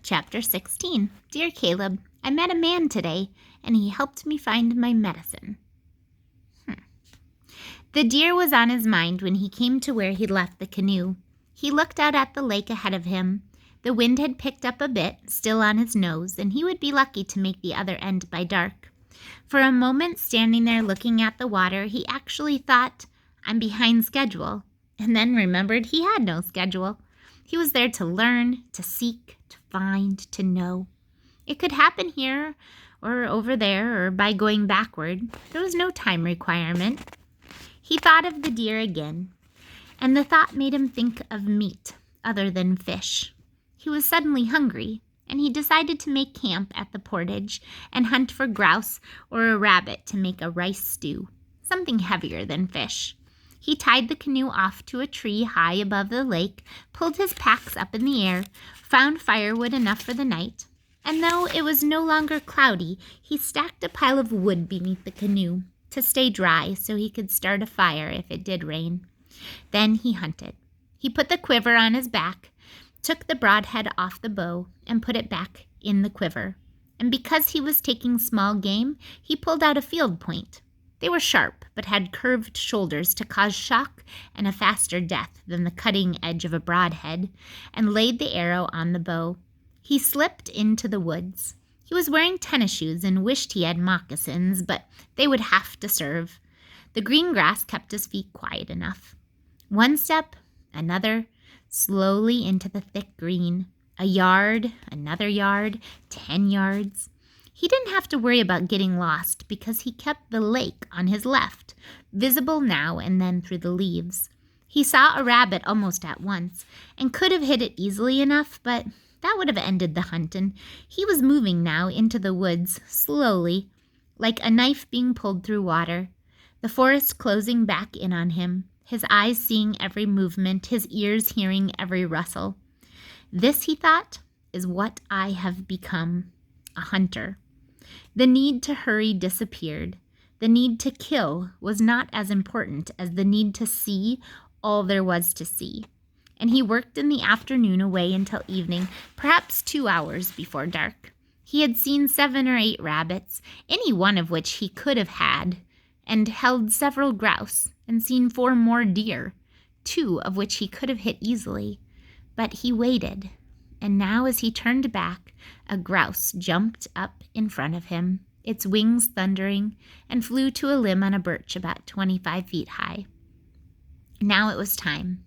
Chapter 16. Dear Caleb, I met a man today, and he helped me find my medicine. The deer was on his mind when he came to where he'd left the canoe. He looked out at the lake ahead of him. The wind had picked up a bit, still on his nose, and he would be lucky to make the other end by dark. For a moment, standing there looking at the water, he actually thought, I'm behind schedule, and then remembered he had no schedule. He was there to learn, to seek, to find, to know. It could happen here or over there or by going backward. There was no time requirement. He thought of the deer again, and the thought made him think of meat other than fish. He was suddenly hungry, and he decided to make camp at the portage and hunt for grouse or a rabbit to make a rice stew, something heavier than fish. He tied the canoe off to a tree high above the lake, pulled his packs up in the air, found firewood enough for the night, and though it was no longer cloudy, he stacked a pile of wood beneath the canoe to stay dry so he could start a fire if it did rain. Then he hunted. He put the quiver on his back, took the broadhead off the bow, and put it back in the quiver. And because he was taking small game, he pulled out a field point. They were sharp, but had curved shoulders to cause shock and a faster death than the cutting edge of a broadhead, and laid the arrow on the bow. He slipped into the woods. He was wearing tennis shoes and wished he had moccasins, but they would have to serve. The green grass kept his feet quiet enough. One step, another, slowly into the thick green. A yard, another yard, 10 yards. He didn't have to worry about getting lost because he kept the lake on his left, visible now and then through the leaves. He saw a rabbit almost at once and could have hit it easily enough, but that would have ended the hunt, and he was moving now into the woods, slowly, like a knife being pulled through water, the forest closing back in on him, his eyes seeing every movement, his ears hearing every rustle. This, he thought, is what I have become, a hunter. The need to hurry disappeared. The need to kill was not as important as the need to see all there was to see. And he worked in the afternoon away until evening, perhaps 2 hours before dark. He had seen 7 or 8 rabbits, any one of which he could have had, and held several grouse, and seen 4 more deer, 2 of which he could have hit easily. But he waited, and now as he turned back, a grouse jumped up in front of him, its wings thundering, and flew to a limb on a birch about 25 feet high. Now it was time.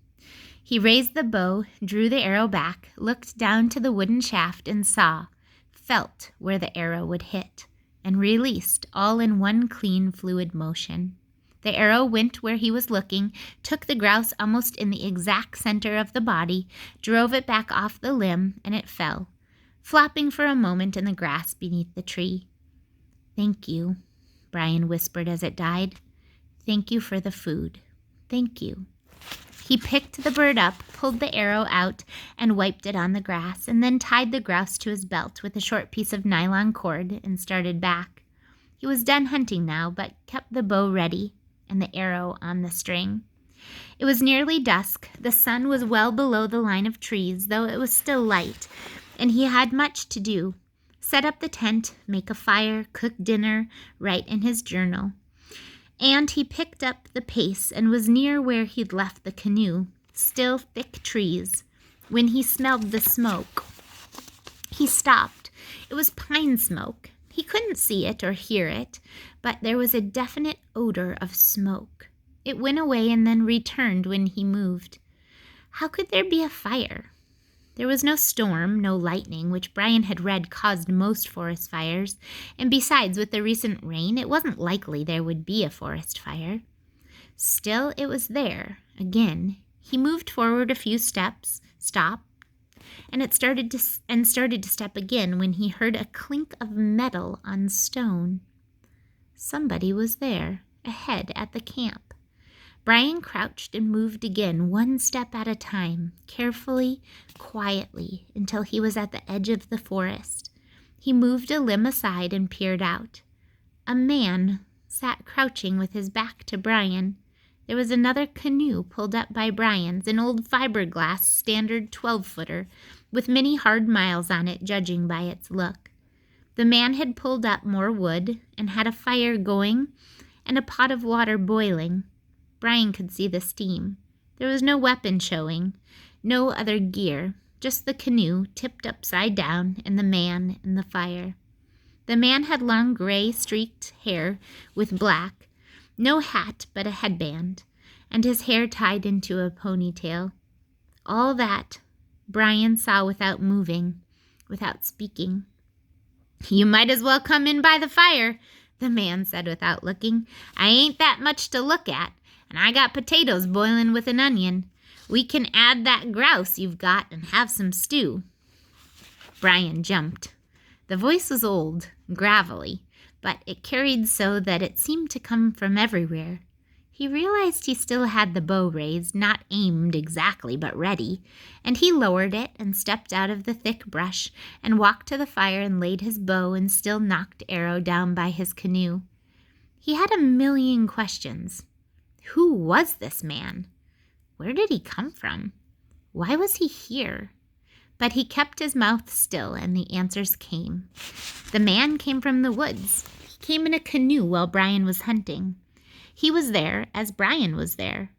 He raised the bow, drew the arrow back, looked down to the wooden shaft and felt where the arrow would hit, and released all in one clean, fluid motion. The arrow went where he was looking, took the grouse almost in the exact center of the body, drove it back off the limb, and it fell, flopping for a moment in the grass beneath the tree. Thank you, Brian whispered as it died. Thank you for the food. Thank you. He picked the bird up, pulled the arrow out, and wiped it on the grass, and then tied the grouse to his belt with a short piece of nylon cord and started back. He was done hunting now, but kept the bow ready and the arrow on the string. It was nearly dusk. The sun was well below the line of trees, though it was still light, and he had much to do. Set up the tent, make a fire, cook dinner, write in his journal. And he picked up the pace and was near where he'd left the canoe, still thick trees, when he smelled the smoke. He stopped. It was pine smoke. He couldn't see it or hear it, but there was a definite odor of smoke. It went away and then returned when he moved. How could there be a fire? There was no storm, no lightning, which Brian had read caused most forest fires, and besides, with the recent rain, it wasn't likely there would be a forest fire. Still, it was there, again. He moved forward a few steps, stopped, and started to step again when he heard a clink of metal on stone. Somebody was there, ahead at the camp. Brian crouched and moved again, one step at a time, carefully, quietly, until he was at the edge of the forest. He moved a limb aside and peered out. A man sat crouching with his back to Brian. There was another canoe pulled up by Brian's, an old fiberglass standard 12-footer, with many hard miles on it, judging by its look. The man had pulled up more wood and had a fire going and a pot of water boiling. Brian could see the steam. There was no weapon showing, no other gear, just the canoe tipped upside down and the man and the fire. The man had long gray streaked hair with black, no hat but a headband, and his hair tied into a ponytail. All that Brian saw without moving, without speaking. "You might as well come in by the fire," the man said without looking. "I ain't that much to look at, and I got potatoes boiling with an onion. We can add that grouse you've got and have some stew." Brian jumped. The voice was old, gravelly, but it carried so that it seemed to come from everywhere. He realized he still had the bow raised, not aimed exactly, but ready, and he lowered it and stepped out of the thick brush and walked to the fire and laid his bow and still nocked arrow down by his canoe. He had a million questions. Who was this man? Where did he come from? Why was he here? But he kept his mouth still, and the answers came. The man came from the woods. He came in a canoe while Brian was hunting. He was there as Brian was there,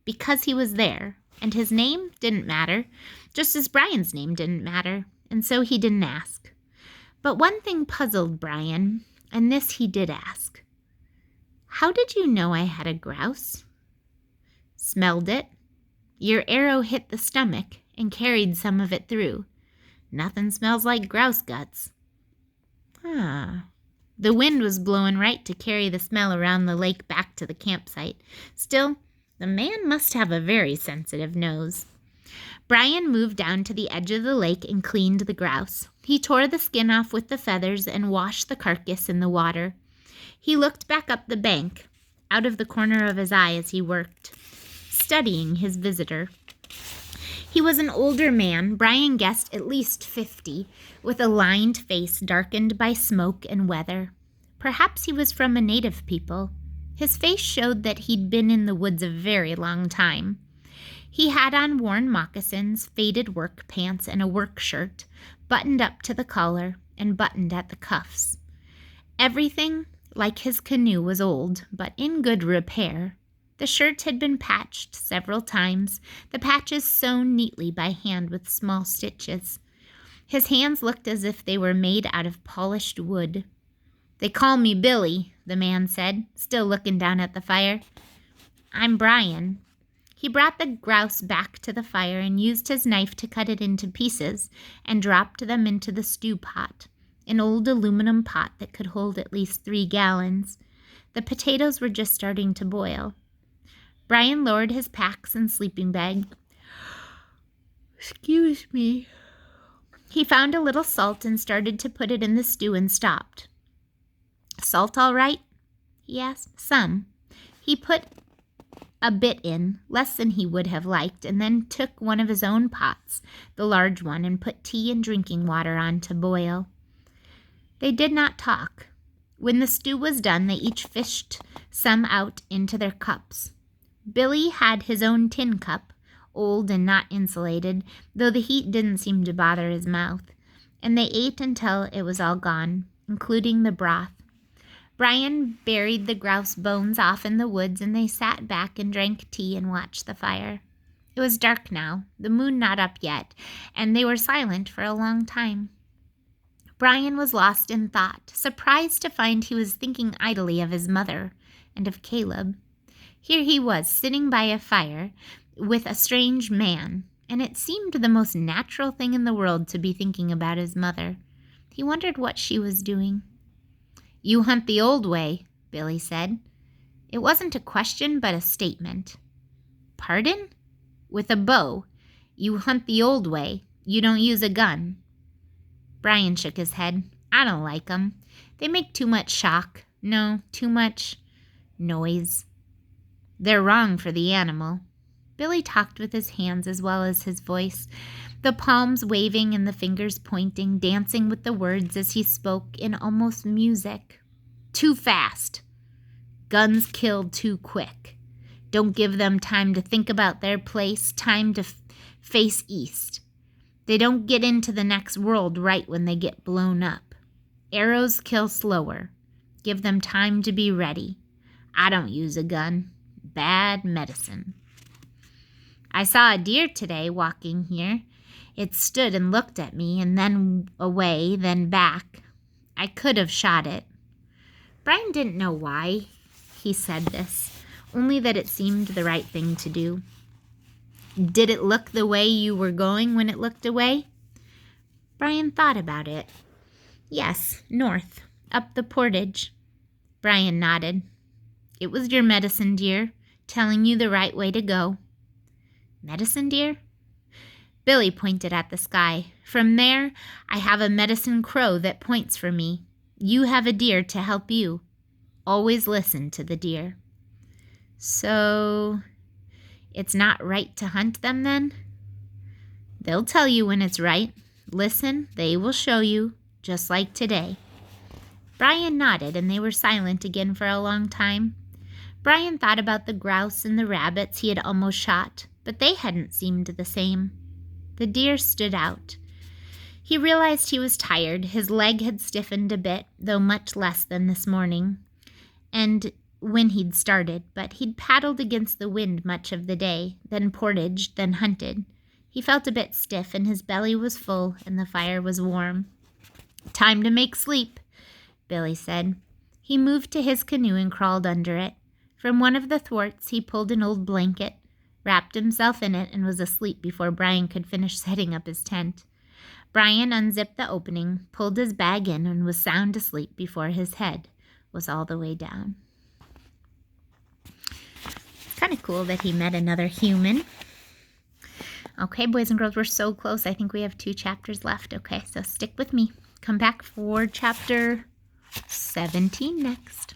because he was there, and his name didn't matter, just as Brian's name didn't matter, and so he didn't ask. But one thing puzzled Brian, and this he did ask. "How did you know I had a grouse?" "Smelled it. Your arrow hit the stomach and carried some of it through. Nothing smells like grouse guts." "Ah." The wind was blowing right to carry the smell around the lake back to the campsite. Still, the man must have a very sensitive nose. Brian moved down to the edge of the lake and cleaned the grouse. He tore the skin off with the feathers and washed the carcass in the water. He looked back up the bank, out of the corner of his eye as he worked, studying his visitor. He was an older man, Brian guessed at least 50, with a lined face darkened by smoke and weather. Perhaps he was from a native people. His face showed that he'd been in the woods a very long time. He had on worn moccasins, faded work pants, and a work shirt, buttoned up to the collar and buttoned at the cuffs. Everything, like his canoe, was old, but in good repair. The shirt had been patched several times, the patches sewn neatly by hand with small stitches. His hands looked as if they were made out of polished wood. "They call me Billy," the man said, still looking down at the fire. "I'm Brian." He brought the grouse back to the fire and used his knife to cut it into pieces and dropped them into the stew pot, an old aluminum pot that could hold at least 3 gallons. The potatoes were just starting to boil. Brian lowered his packs and sleeping bag. "Excuse me." He found a little salt and started to put it in the stew and stopped. "Salt all right?" he asked. "Some." He put a bit in, less than he would have liked, and then took one of his own pots, the large one, and put tea and drinking water on to boil. They did not talk. When the stew was done, they each fished some out into their cups. Billy had his own tin cup, old and not insulated, though the heat didn't seem to bother his mouth, and they ate until it was all gone, including the broth. Brian buried the grouse bones off in the woods, and they sat back and drank tea and watched the fire. It was dark now, the moon not up yet, and they were silent for a long time. Brian was lost in thought, surprised to find he was thinking idly of his mother and of Caleb. Here he was, sitting by a fire with a strange man, and it seemed the most natural thing in the world to be thinking about his mother. He wondered what she was doing. "You hunt the old way," Billy said. It wasn't a question, but a statement. "Pardon?" "With a bow. You hunt the old way. You don't use a gun." Brian shook his head. "I don't like 'em. They make too much shock. No, too much noise. They're wrong for the animal." Billy talked with his hands as well as his voice, the palms waving and the fingers pointing, dancing with the words as he spoke in almost music. "Too fast. Guns kill too quick. Don't give them time to think about their place, time to face east. They don't get into the next world right when they get blown up. Arrows kill slower. Give them time to be ready. I don't use a gun. Bad medicine. I saw a deer today walking here. It stood and looked at me, and then away, then back. I could have shot it. Brian didn't know why he said this, only that it seemed the right thing to do. Did it look the way you were going when it looked away? Brian thought about it. Yes, north, up the portage. Brian nodded. It was your medicine deer, telling you the right way to go. Medicine deer? Billy pointed at the sky. From there, I have a medicine crow that points for me. You have a deer to help you. Always listen to the deer. So, it's not right to hunt them then? They'll tell you when it's right. Listen, they will show you, just like today. Brian nodded, and they were silent again for a long time. Brian thought about the grouse and the rabbits he had almost shot, but they hadn't seemed the same. The deer stood out. He realized he was tired. His leg had stiffened a bit, though much less than this morning, and when he'd started, but he'd paddled against the wind much of the day, then portaged, then hunted. He felt a bit stiff, and his belly was full, and the fire was warm. Time to make sleep, Billy said. He moved to his canoe and crawled under it. From one of the thwarts, he pulled an old blanket, wrapped himself in it, and was asleep before Brian could finish setting up his tent. Brian unzipped the opening, pulled his bag in, and was sound asleep before his head was all the way down. It's kind of cool that he met another human. Okay, boys and girls, we're so close. I think we have 2 chapters left. Okay, so stick with me. Come back for chapter 17 next.